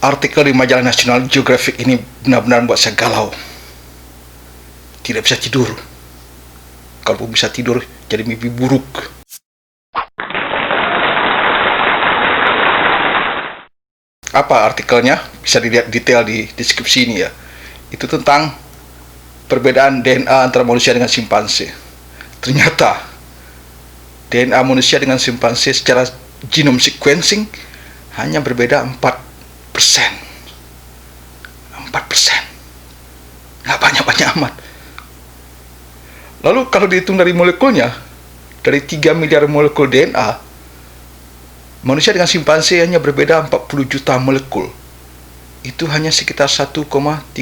Artikel di majalah National Geographic ini benar-benar membuat saya galau. Tidak bisa tidur. Kalaupun bisa tidur, jadi mimpi buruk. Apa artikelnya? Bisa dilihat detail di deskripsi ini ya. Itu tentang perbedaan DNA antara manusia dengan simpanse. Ternyata DNA manusia dengan simpanse secara genome sequencing hanya berbeda 4%. 4%. Nggak banyak-banyak amat. Lalu kalau dihitung dari molekulnya, dari 3 miliar molekul DNA, manusia dengan simpanse hanya berbeda 40 juta molekul. Itu hanya sekitar 1,33%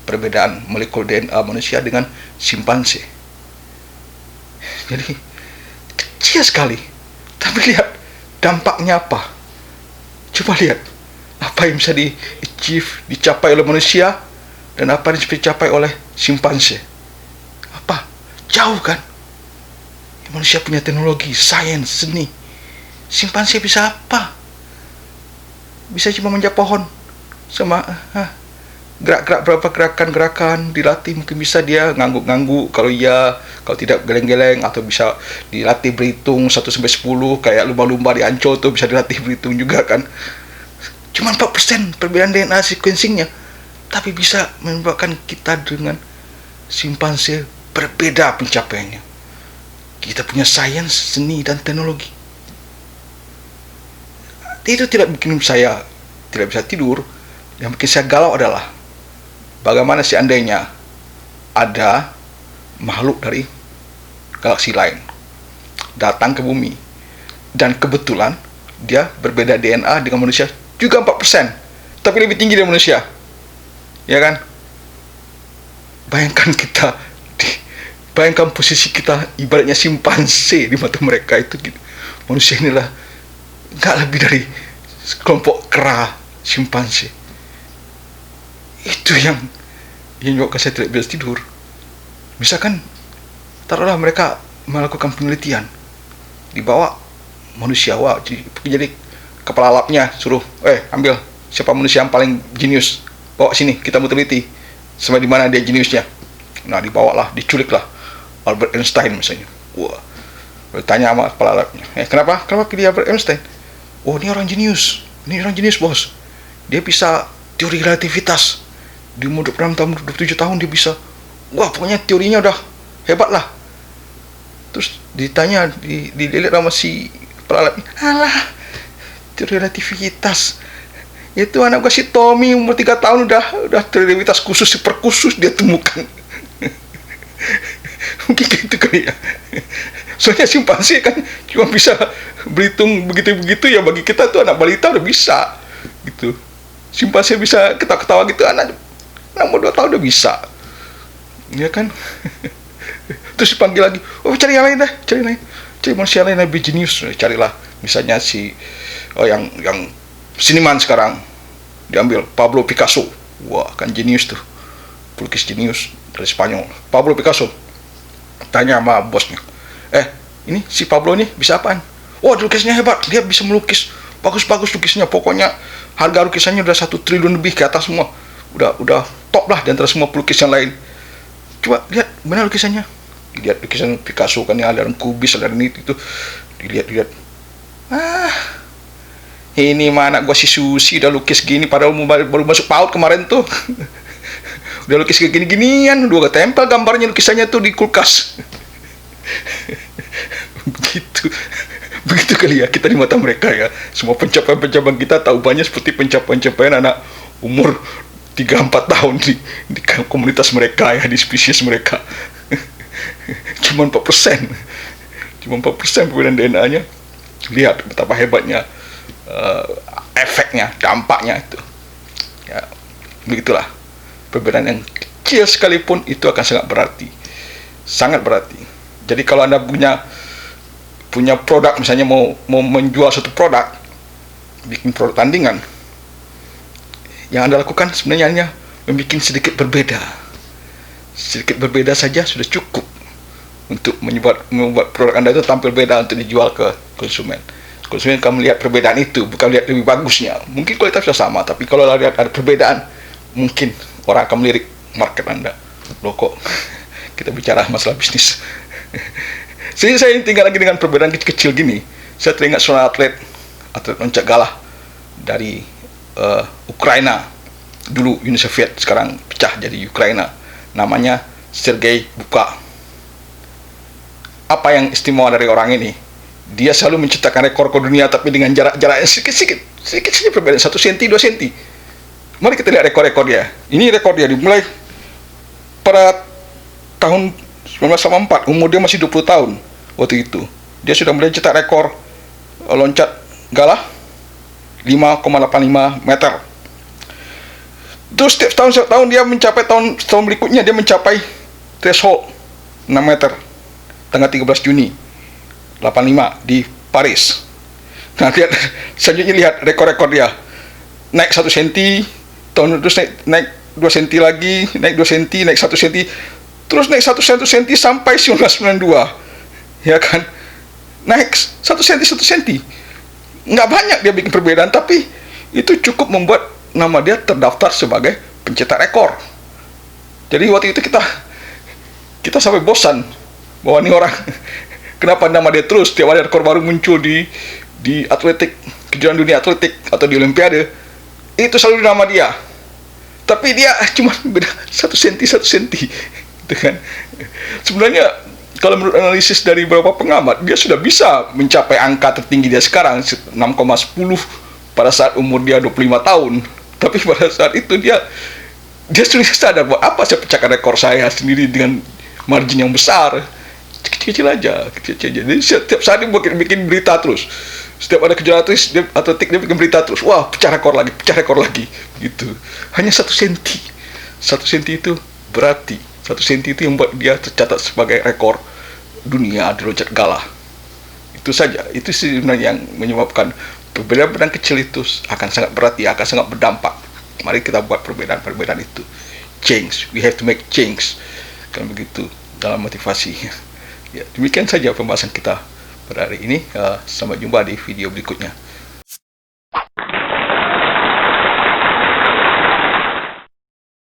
perbedaan molekul DNA manusia dengan simpanse. Jadi kecil sekali. Tapi lihat dampaknya apa. Coba lihat apa yang bisa dicapai oleh manusia dan apa yang bisa dicapai oleh simpanse. Apa? Jauh kan? Manusia punya teknologi, sains, seni. Simpanse bisa apa? Bisa cuma manjat pohon sama gerak-gerak berapa gerakan dilatih. Mungkin bisa dia ngangguk-ngangguk kalau tidak geleng-geleng, atau bisa dilatih berhitung 1-10 kayak lumba-lumba di Ancol tuh bisa dilatih berhitung juga kan. Cuma 4% perbedaan DNA sequencingnya, tapi bisa menyebabkan kita dengan simpanse berbeda pencapaiannya. Kita punya sains, seni, dan teknologi. Itu tidak bikin saya tidak bisa tidur. Yang bikin saya galau adalah bagaimana seandainya ada makhluk dari galaksi lain datang ke bumi dan kebetulan dia berbeda DNA dengan manusia juga 4%, tapi lebih tinggi dari manusia, ya kan? Bayangkan posisi kita ibaratnya simpanse di mata mereka itu gitu. Manusia inilah nggak lebih dari kelompok kera simpanse. Itu yang menyebabkan saya tidak bisa tidur. Misalkan taruhlah mereka melakukan penelitian, dibawa manusia, jadi kepala labnya suruh, ambil siapa manusia yang paling jenius, bawa sini kita mau teliti sampai di mana dia jeniusnya. Nah, dibawalah, diculiklah Albert Einstein misalnya. Wah, bertanya sama kepala labnya, kenapa dia Albert Einstein? Oh, ini orang jenius bos. Dia bisa teori relativitas. Di umur 26 tahun, 27 tahun dia bisa. Wah, pokoknya teorinya udah hebat lah. Terus ditanya, dilihat sama si kepala labnya, alah, teori relativitas itu anak gua si Tommy umur 3 tahun udah teori relativitas khusus, super khusus dia temukan. Mungkin gitu kali ya. Soalnya simpanse kan cuma bisa berhitung begitu-begitu ya, bagi kita tuh anak balita udah bisa gitu. Simpanse bisa ketawa-ketawa gitu, anak umur 2 tahun udah bisa, ya kan? Terus dipanggil lagi, cari yang lain dah, cari manusia lain lebih jenius. Carilah misalnya yang seniman sekarang, diambil Pablo Picasso. Wah, kan jenius tuh, pelukis jenius dari Spanyol, Pablo Picasso. Tanya sama bosnya, ini si Pablo nih bisa apaan? Wah, lukisnya hebat, dia bisa melukis bagus-bagus lukisnya, pokoknya harga lukisannya udah 1 triliun lebih ke atas semua, udah top lah di antara semua pelukis yang lain. Coba lihat mana lukisannya, lihat lukisan Picasso kan, yang aliran kubis, aliran itu dilihat. Ini mana gua si Susi udah lukis gini, padahal baru masuk PAUD kemarin tuh. Udah lukis kayak gini-ginian, udah ketempel gambarnya lukisannya tuh di kulkas. Begitu kali ya kita di mata mereka ya. Semua pencapaian kita tahu banyak seperti pencapaian anak umur 3-4 tahun di komunitas mereka ya, di spesies mereka. Cuma 4% perbedaan DNA-nya. Lihat betapa hebatnya efeknya, dampaknya itu ya. Begitulah, perbedaan yang kecil sekalipun itu akan sangat berarti. Jadi kalau Anda punya produk, misalnya mau menjual suatu produk, bikin produk tandingan, yang Anda lakukan sebenarnya hanya membuat sedikit berbeda saja sudah cukup untuk membuat produk Anda itu tampil beda untuk dijual ke konsumen. Konsumen akan melihat perbedaan itu, bukan lihat lebih bagusnya. Mungkin kualitas sudah sama, tapi kalau lihat ada perbedaan, mungkin orang akan melirik market Anda. Loh kok kita bicara masalah bisnis. Jadi saya tinggal lagi dengan perbedaan kecil-kecil gini. Saya teringat seorang atlet loncat galah dari Ukraina. Dulu Uni Soviet, sekarang pecah jadi Ukraina. Namanya Sergei Bubka. Apa yang istimewa dari orang ini? Dia selalu menciptakan rekor dunia, tapi dengan jarak-jarak yang sedikit saja perbedaan, 1 cm, 2 cm. Mari kita lihat rekor dia. Ini rekor dia dimulai pada tahun 1984, umur dia masih 20 tahun waktu itu. Dia sudah mulai cetak rekor loncat galah 5,85 meter. Terus setiap tahun dia mencapai tahun berikutnya dia mencapai threshold 6 meter. Tanggal 13 Juni 85 di Paris. Nah, lihat selanjutnya, lihat rekor-rekor dia. Naik 1 cm, tahun terus naik 2 cm lagi, naik 2 cm, naik 1 cm, terus naik 1 cm sampai 1992. Ya kan? Naik 1 cm, 1 cm. Nggak banyak dia bikin perbedaan, tapi itu cukup membuat nama dia terdaftar sebagai pencetak rekor. Jadi waktu itu kita sampai bosan bahwa ini orang kenapa nama dia terus tiap ada rekor baru muncul di atletik, kejuaraan dunia atletik atau di olimpiade, itu selalu nama dia. Tapi dia cuma beda 1 cm, 1 cm. Gitu kan. Sebenarnya kalau menurut analisis dari beberapa pengamat, dia sudah bisa mencapai angka tertinggi dia sekarang 6,10 pada saat umur dia 25 tahun. Tapi pada saat itu dia sudah sadar bahwa apa saya pecahkan rekor saya sendiri dengan margin yang besar. Kecil-kecil aja. Jadi setiap saat dia bikin berita terus. Setiap ada kejuaraan atletik dia bikin berita terus. Wah, pecah rekor lagi, gitu. Hanya 1 cm. 1 cm itu berarti 1 cm itu yang buat dia tercatat sebagai rekor dunia di loncat galah. Itu saja. Itu sebenarnya yang menyebabkan perbedaan kecil itu akan sangat berarti, akan sangat berdampak. Mari kita buat perbedaan itu. Change. We have to make change. Kan begitu dalam motivasi. Ya, demikian saja pembahasan kita pada hari ini. Sampai jumpa di video berikutnya.